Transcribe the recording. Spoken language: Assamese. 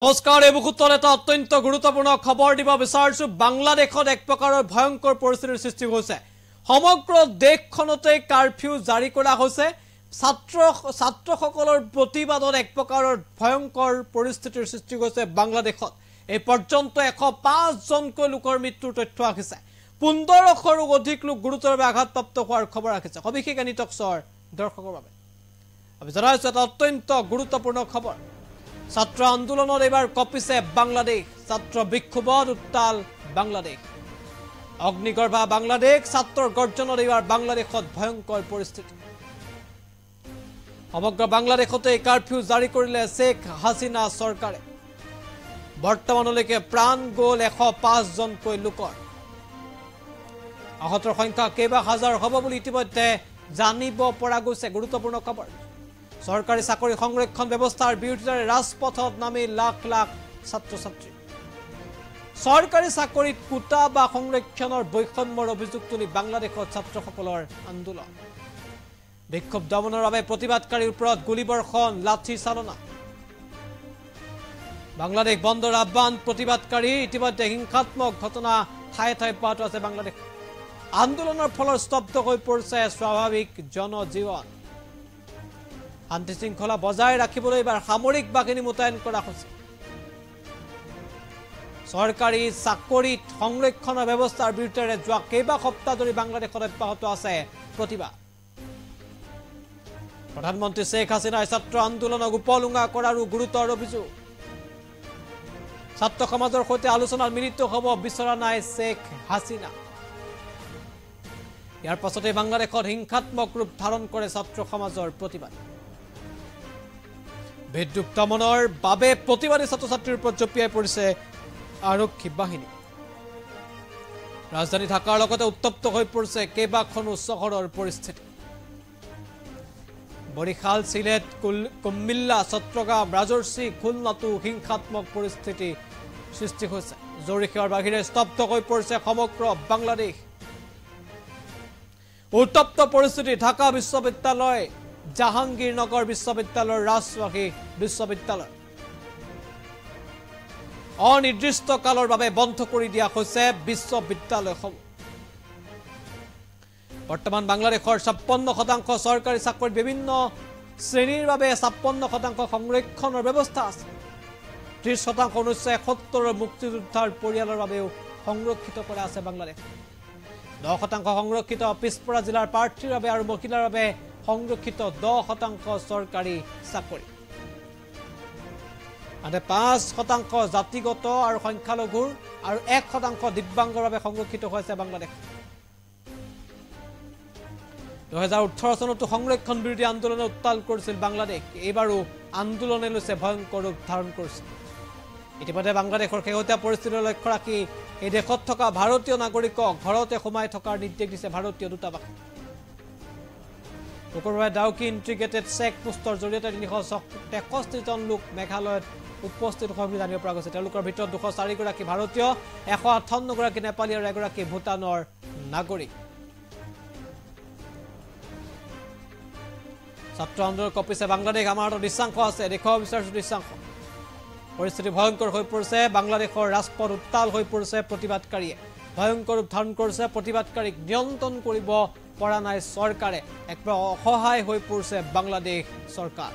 নমস্কাৰ এই মুহূৰ্তত এটা অত্যন্ত গুৰুত্বপূৰ্ণ খবৰ দিব বিচাৰিছো বাংলাদেশত এক প্ৰকাৰৰ ভয়ংকৰ পৰিস্থিতিৰ সৃষ্টি হৈছে সমগ্ৰ দেশখনতে কাৰফিউ জাৰি কৰা হৈছে ছাত্ৰসকলৰ প্ৰতিবাদত এক প্ৰকাৰৰ ভয়ংকৰ পৰিস্থিতিৰ সৃষ্টি হৈছে বাংলাদেশত এই পৰ্যন্ত 105 জনকৈ লোকৰ মৃত্যুৰ তথ্য আহিছে 1500ৰো অধিক লোক গুৰুতৰভাৱে আঘাতপ্ৰাপ্ত হোৱাৰ খবৰ আহিছে সবিশেষ নিটকছৰ দৰ্শকৰ বাবে আমি জনাইছো এটা অত্যন্ত গুৰুত্বপূৰ্ণ খবৰ ছাত্ৰ আন্দোলনৰ এবাৰ কপিছে বাংলাদেশ ছাত্ৰ বিক্ষোভত উত্তাল বাংলাদেশ অগ্নিগৰ্ভা বাংলাদেশ ছাত্ৰৰ গৰ্জনৰ এবাৰ বাংলাদেশত ভয়ংকৰ পৰিস্থিতি সমগ্ৰ বাংলাদেশতে কাৰফিউ জাৰি কৰিলে শেখ হাসিনা চৰকাৰে বৰ্তমানলৈকে প্ৰাণ গ'ল 105 জনকৈ লোকৰ আহতৰ সংখ্যা কেইবা হাজাৰ হ'ব বুলি ইতিমধ্যে জানিব পৰা গৈছে গুৰুত্বপূৰ্ণ খবৰ সরকারি চাকরি সংরক্ষণ ব্যবস্থার বিরুদ্ধে রাজপথত নামি লাখ লাখ ছাত্র ছাত্রী সরকারি চাকরিত কোটা বা সংরক্ষণের বৈষম্যর অভিযোগ তুলি বাংলাদেশের ছাত্রসকলের আন্দোলন বিক্ষোভ দমনের প্রতিবাদকারীর উপর গুলিবর্ষণ লাঠি চালনা বাংলাদেশ বন্ধর আহ্বান প্রতিবাদকারী ইতিমধ্যে হিংসাত্মক ঘটনা ঠায়ে ঠায়ে পাওয়া আছে বাংলাদেশ আন্দোলনের ফলত স্তব্ধ হয়ে পড়ছে স্বাভাবিক জনজীবন শান্তি শৃঙ্খলা বজায় রাখিবলৈ এবাৰ সামৰিক বাহিনী মোতায়েন কৰা হৈছে সৰকাৰি চাকৰিত সংৰক্ষণৰ ব্যৱস্থাৰ বিৰুদ্ধে যোৱা কেইবা সপ্তাহ ধৰি বাংলাদেশত অব্যাহত আছে প্ৰতিবাদ প্ৰধানমন্ত্ৰী শেখ হাসিনাই ছাত্ৰ আন্দোলনক উপলুঙা কৰাৰো গুৰুতৰ অভিযোগ ছাত্ৰ সমাজৰ সৈতে আলোচনাত মিলিত হ'ব বিচৰা নাই শেখ হাসিনা ইয়াৰ পাছতে বাংলাদেশত হিংসাত্মক ৰূপ ধাৰণ কৰে ছাত্ৰ সমাজৰ প্ৰতিবাদ বিদ্যুৎ দমনৰ বাবে প্ৰতিবাদী ছাত্ৰ ছাত্ৰীৰ ওপৰত জপিয়াই পৰিছে আৰক্ষী বাহিনী ৰাজধানী ঢাকাৰ লগতে উত্তপ্ত হৈ পৰিছে কেইবাখনো চহৰৰ পৰিস্থিতি বৰিশাল সিলেট কুমিল্লা চট্টগ্ৰাম ৰাজৰ্ষি খুলনাতো হিংসাত্মক পৰিস্থিতি সৃষ্টি হৈছে জৰিখৰ বাহিৰে স্তব্ধ হৈ পৰিছে সমগ্ৰ বাংলাদেশ উত্তপ্ত পৰিস্থিতি ঢাকা বিশ্ববিদ্যালয় জাহাঙ্গীৰনগৰ বিশ্ববিদ্যালয় ৰাজশাহী বিশ্ববিদ্যালয় অনিৰ্দিষ্ট কালৰ বাবে বন্ধ কৰি দিয়া হৈছে বিশ্ববিদ্যালয়সমূহ বৰ্তমান বাংলাদেশৰ 56% সৰকাৰি চাকৰিত বিভিন্ন শ্ৰেণীৰ বাবে 56% সংৰক্ষণৰ ব্যৱস্থা আছে 30% 1971 মুক্তিযোদ্ধাৰ পৰিয়ালৰ বাবেও সংৰক্ষিত কৰা আছে বাংলাদেশ 10% সংৰক্ষিত পিছপৰা জিলাৰ প্ৰাৰ্থীৰ বাবে আৰু মহিলাৰ বাবে সংৰক্ষিত 10% সৰকাৰি চাকৰি আনে 5% জাতিগত আৰু সংখ্যালঘুৰ আৰু 1% দিব্যাংগৰ বাবে সংৰক্ষিত হৈছে বাংলাদেশ 2018 চনতো সংৰক্ষণ বিৰোধী আন্দোলনে উত্তাল কৰিছিল বাংলাদেশ এইবাৰো আন্দোলনে লৈছে ভয়ংকৰ ৰূপ ধাৰণ কৰিছে ইতিমধ্যে বাংলাদেশৰ শেহতীয়া পৰিস্থিতি লক্ষ্য ৰাখি এই দেশত থকা ভাৰতীয় নাগৰিকক ঘৰতে সোমাই থকাৰ নিৰ্দেশ দিছে ভাৰতীয় দূতাবাস শুক্ৰবাৰে ডাউকি ইণ্টিগ্ৰেটেড চেক পোষ্টৰ জৰিয়তে 363 জন লোক মেঘালয়ত উপস্থিত হৈ জানিব পৰা গৈছে তেওঁলোকৰ ভিতৰত 204 গৰাকী ভাৰতীয় 158 গৰাকী নেপালী আৰু এগৰাকী ভূটানৰ নাগৰিক ছাত্ৰ আন্দোলন কপিছে বাংলাদেশ আমাৰ দৃশ্যাংশ আছে দেখুৱাব বিচাৰিছো দৃশ্যাংশ পৰিস্থিতি ভয়ংকৰ হৈ পৰিছে বাংলাদেশৰ ৰাজপথ উত্তাল হৈ পৰিছে প্ৰতিবাদকাৰীয়ে ভয়ংকৰ ৰূপ ধাৰণ কৰিছে প্ৰতিবাদকাৰীক নিয়ন্ত্ৰণ কৰিব পৰা নাই সৰকাৰে এক অসহায় হৈ পৰিছে বাংলাদেশ সৰকাৰ